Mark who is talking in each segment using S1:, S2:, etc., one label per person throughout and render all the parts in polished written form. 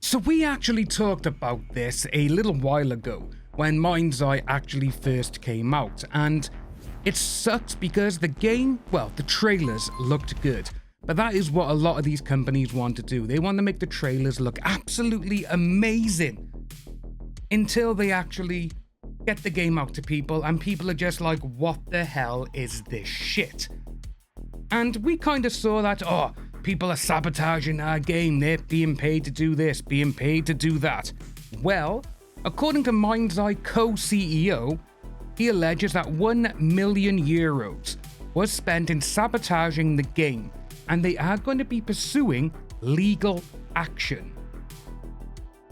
S1: So we actually talked about this a little while ago when Mindseye actually first came out, and it sucks because the game, well, the trailers looked good, but that is what a lot of these companies want to do. They want to make the trailers look absolutely amazing until they actually get the game out to people, and people are just like, what the hell is this shit? And we kind of saw that, people are sabotaging our game, they're being paid to do this, being paid to do that. Well, according to Mindseye co-CEO, he alleges that €1 million was spent in sabotaging the game, and they are going to be pursuing legal action.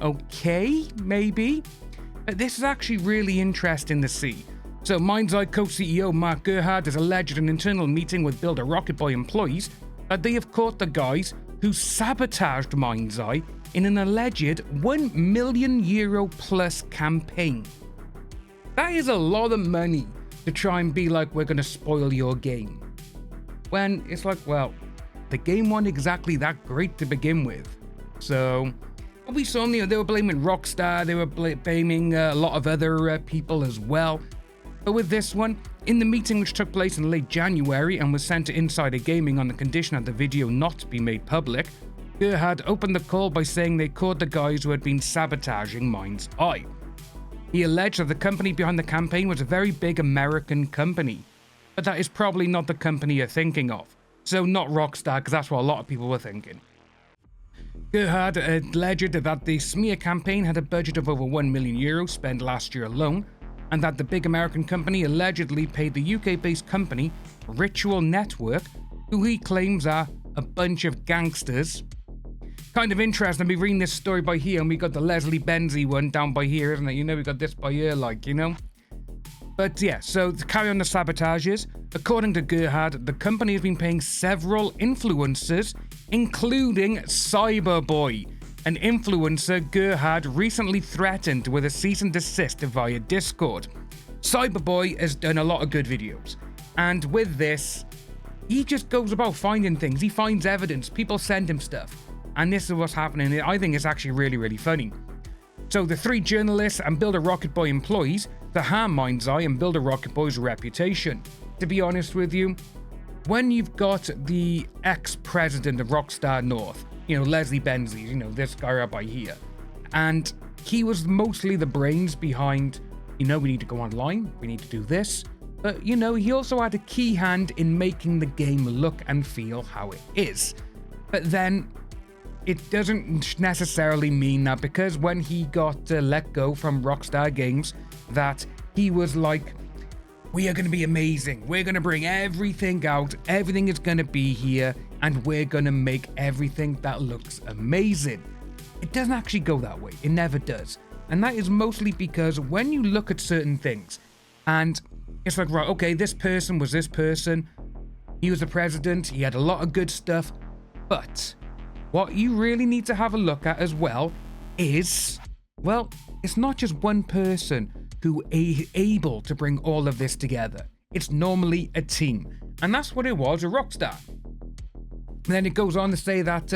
S1: Okay, maybe, but this is actually really interesting to see. So Mindseye co-CEO Mark Gerhard has alleged in an internal meeting with Build a Rocket Boy employees that they have caught the guys who sabotaged Mindseye in an alleged €1 million plus campaign. That is a lot of money to try and be like, we're going to spoil your game. When it's like, well, the game wasn't exactly that great to begin with. So we saw them, they were blaming Rockstar, they were blaming a lot of other people as well. But with this one, in the meeting which took place in late January and was sent to Insider Gaming on the condition that the video not be made public, Gerhard opened the call by saying they caught the guys who had been sabotaging Mindseye. He alleged that the company behind the campaign was a very big American company, but that is probably not the company you're thinking of. So not Rockstar, because that's what a lot of people were thinking. Gerhard alleged that the smear campaign had a budget of over €1 million spent last year alone, and that the big American company allegedly paid the UK-based company Ritual Network, who he claims are a bunch of gangsters. Kind of interesting, I'll be reading this story by here, and we got the Leslie Benzie one down by here, isn't it? We got this by here, But yeah, so to carry on the sabotages, according to Gerhard, the company has been paying several influencers, including Cyberboy, an influencer Gerhard recently threatened with a cease and desist via Discord. Cyberboy has done a lot of good videos, and with this, he just goes about finding things. He finds evidence, people send him stuff, and this is what's happening. I think it's actually really, really funny. So the 3 journalists and Build a Rocket Boy employees to harm Mindseye and Build a Rocket Boy's reputation. To be honest with you, when you've got the ex-president of Rockstar North, Leslie Benzie, this guy right by here, and he was mostly the brains behind, we need to go online, we need to do this, but he also had a key hand in making the game look and feel how it is. But then it doesn't necessarily mean that because when he got let go from Rockstar Games, that he was like, we are going to be amazing, we're going to bring everything out, everything is going to be here, and we're going to make everything that looks amazing. It doesn't actually go that way, it never does. And that is mostly because when you look at certain things, and it's like, right, okay, this person was this person, he was the president, he had a lot of good stuff, but what you really need to have a look at as well is, well, it's not just one person who is able to bring all of this together. It's normally a team. And that's what it was with Rockstar. And then it goes on to say that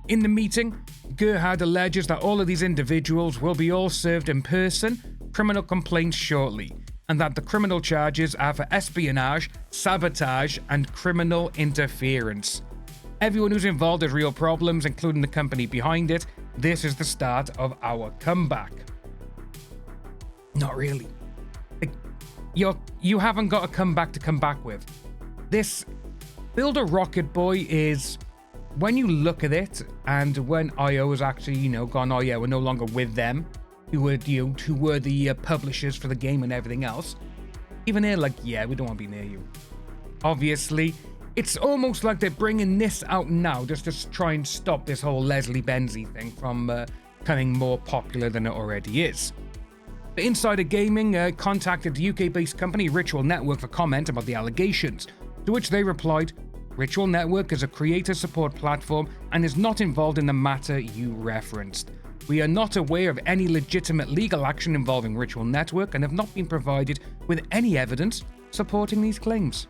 S1: in the meeting, Gerhard alleges that all of these individuals will be all served in person criminal complaints shortly, and that the criminal charges are for espionage, sabotage, and criminal interference. Everyone who's involved has real problems, including the company behind it. This is the start of our comeback. Not really. You haven't got a comeback to come back with. This Build a Rocket Boy is, when you look at it, and when IO has actually, gone, oh yeah, we're no longer with them, who were the publishers for the game and everything else, even they're like, yeah, we don't want to be near you. Obviously, it's almost like they're bringing this out now just to try and stop this whole Leslie Benzie thing from becoming more popular than it already is. Insider Gaming contacted the UK-based company Ritual Network for comment about the allegations, to which they replied, Ritual Network is a creator support platform and is not involved in the matter you referenced. We are not aware of any legitimate legal action involving Ritual Network and have not been provided with any evidence supporting these claims.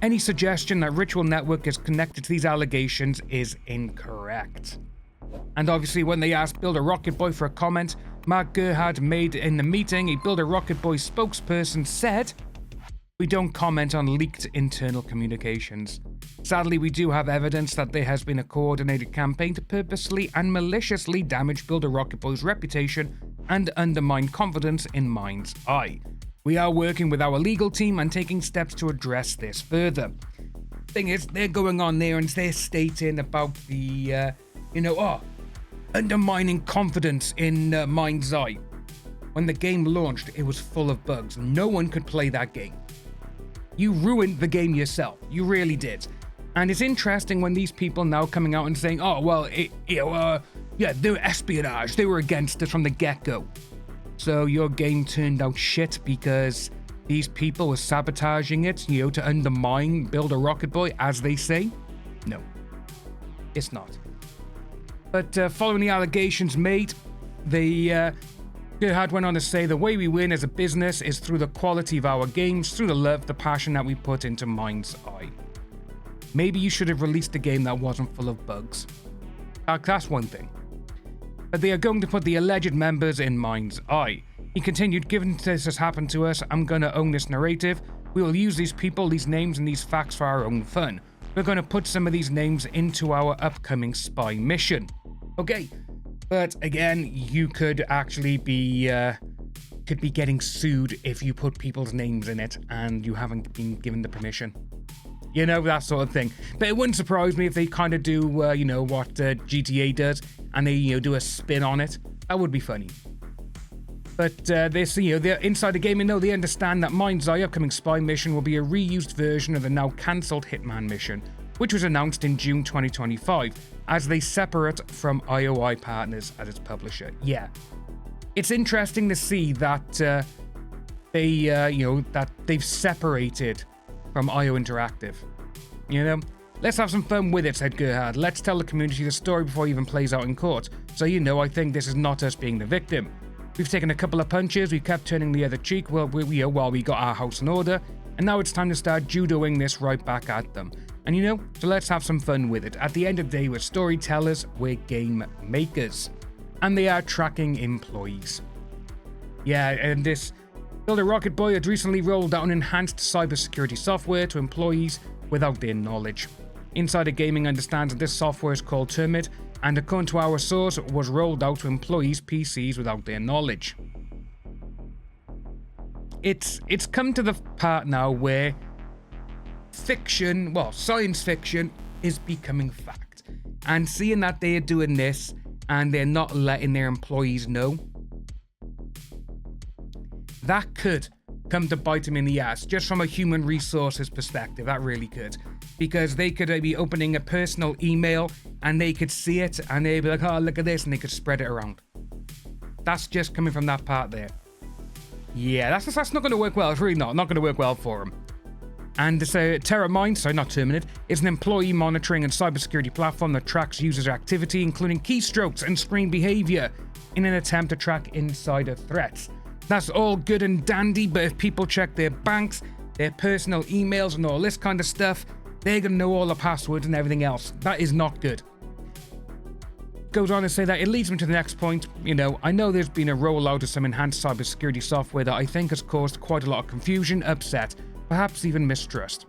S1: Any suggestion that Ritual Network is connected to these allegations is incorrect. And obviously when they asked Builder Rocket Boy for a comment, Mark Gerhard made in the meeting, a Builder Rocket Boy spokesperson said, "We don't comment on leaked internal communications. Sadly, we do have evidence that there has been a coordinated campaign to purposely and maliciously damage Builder Rocket Boy's reputation and undermine confidence in Mindseye. We are working with our legal team and taking steps to address this further." Thing is, they're going on there and they're stating about the, undermining confidence in Mindseye. When the game launched, it was full of bugs. No one could play that game. You ruined the game yourself. You really did. And it's interesting when these people now coming out and saying, "Oh, well, they were espionage. They were against us from the get-go. So your game turned out shit because these people were sabotaging it, to undermine Builder Rocket Boy, as they say." No, it's not. But following the allegations made, Gerhard went on to say, "The way we win as a business is through the quality of our games, through the love, the passion that we put into Mindseye. Maybe you should have released a game that wasn't full of bugs. That's one thing. But they are going to put the alleged members in Mindseye." He continued, "Given this has happened to us, I'm going to own this narrative. We will use these people, these names, and these facts for our own fun. We're going to put some of these names into our upcoming spy mission." Okay, but again, you could actually be getting sued if you put people's names in it and you haven't been given the permission. That sort of thing. But it wouldn't surprise me if they kind of do, what GTA does, and they, do a spin on it. That would be funny. But they're Insider Gaming, they understand that Mindseye upcoming spy mission will be a reused version of the now cancelled Hitman mission, which was announced in June 2025, as they separate from IOI Partners as its publisher. Yeah. It's interesting to see that that they've separated from IO Interactive. Let's have some fun with it, said Gerhard. Let's tell the community the story before it even plays out in court. So I think this is not us being the victim. We've taken a couple of punches, we kept turning the other cheek while we got our house in order, and now it's time to start judoing this right back at them. And so let's have some fun with it. At the end of the day, we're storytellers, we're game makers. And they are tracking employees. Yeah, and this Builder Rocket Boy had recently rolled out an enhanced cybersecurity software to employees without their knowledge. Insider Gaming understands that this software is called Termit, and according to our source, was rolled out to employees' PCs without their knowledge. It's come to the part now where science fiction is becoming fact. And seeing that they are doing this and they're not letting their employees know, that could come to bite them in the ass, just from a human resources perspective. That really could. Because they could be opening a personal email and they could see it and they'd be like, "Oh, look at this," and they could spread it around. That's just coming from that part there. Yeah, that's not going to work well. It's really not going to work well for them. And so Termit is an employee monitoring and cybersecurity platform that tracks users' activity, including keystrokes and screen behavior, in an attempt to track insider threats. That's all good and dandy, but if people check their banks, their personal emails and all this kind of stuff, they're going to know all the passwords and everything else. That is not good. Goes on to say that it leads me to the next point. I know there's been a rollout of some enhanced cybersecurity software that I think has caused quite a lot of confusion, upset, perhaps even mistrust.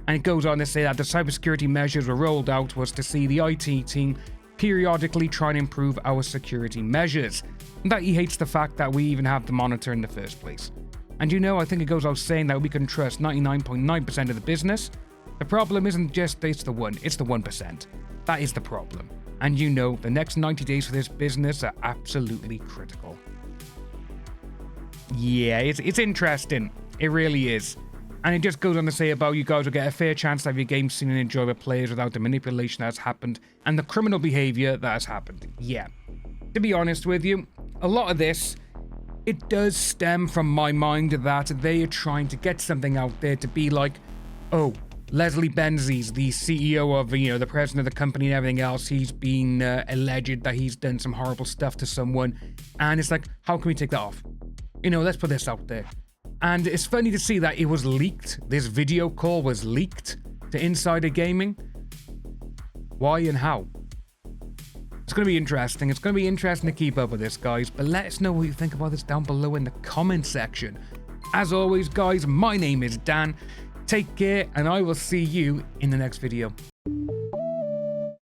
S1: And it goes on to say that the cybersecurity measures were rolled out was to see the IT team periodically try and improve our security measures, and that he hates the fact that we even have the monitor in the first place. And I think it goes out saying that we can trust 99.9% of the business. The problem isn't just it's the 1%. That is the problem. And the next 90 days for this business are absolutely critical. Yeah, it's interesting. It really is. And it just goes on to say about you guys will get a fair chance to have your game seen and enjoyed by players without the manipulation that has happened and the criminal behavior that has happened. Yeah. To be honest with you, a lot of this, it does stem from my mind that they are trying to get something out there to be like, "Oh, Leslie Benzies, the CEO of, the president of the company and everything else, he's been alleged that he's done some horrible stuff to someone." And it's like, how can we take that off? Let's put this out there. And it's funny to see that it was leaked. This video call was leaked to Insider Gaming. Why and how? It's going to be interesting. It's going to be interesting to keep up with this, guys. But let us know what you think about this down below in the comment section. As always, guys, my name is Dan. Take care, and I will see you in the next video.